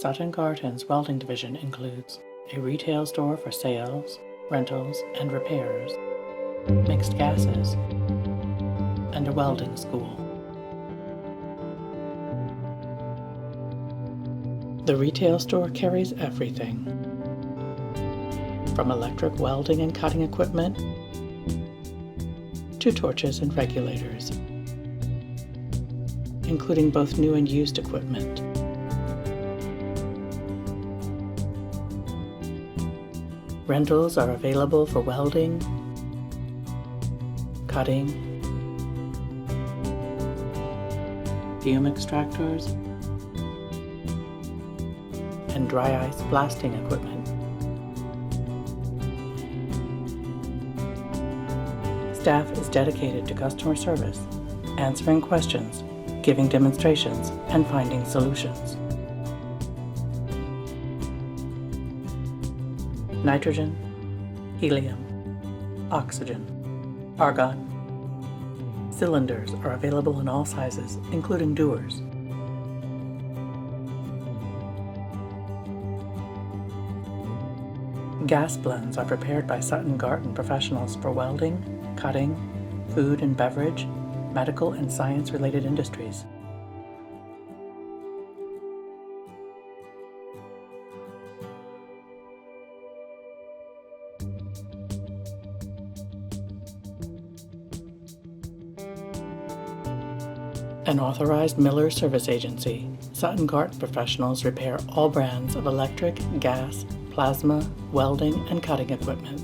Sutton Garten's welding division includes a retail store for sales, rentals, and repairs, mixed gases, and a welding school. The retail store carries everything from electric welding and cutting equipment to torches and regulators, including both new and used equipment. Rentals are available for welding, cutting, fume extractors, and dry ice blasting equipment. Staff is dedicated to customer service, answering questions, giving demonstrations, and finding solutions. Nitrogen, helium, oxygen, argon. Cylinders are available in all sizes, including dewars. Gas blends are prepared by Sutton Garten professionals for welding, cutting, food and beverage, medical and science-related industries. An authorized Miller service agency, Sutton Garten professionals repair all brands of electric, gas, plasma, welding, and cutting equipment.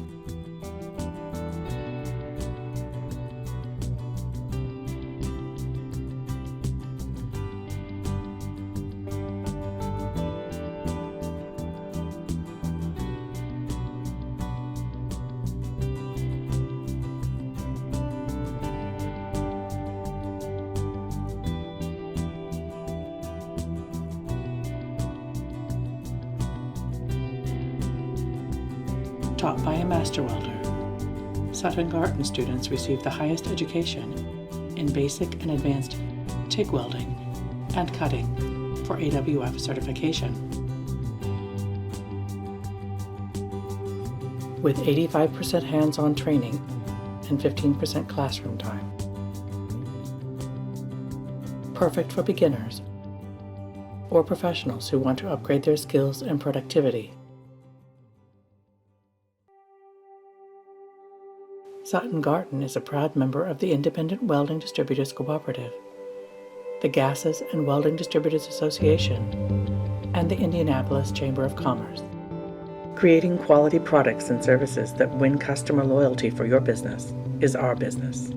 Taught by a master welder, Sutton Garten students receive the highest education in basic and advanced TIG welding and cutting for AWF certification. With 85% hands-on training and 15% classroom time. Perfect for beginners or professionals who want to upgrade their skills and productivity. Sutton Garten is a proud member of the Independent Welding Distributors Cooperative, the Gases and Welding Distributors Association, and the Indianapolis Chamber of Commerce. Creating quality products and services that win customer loyalty for your business is our business.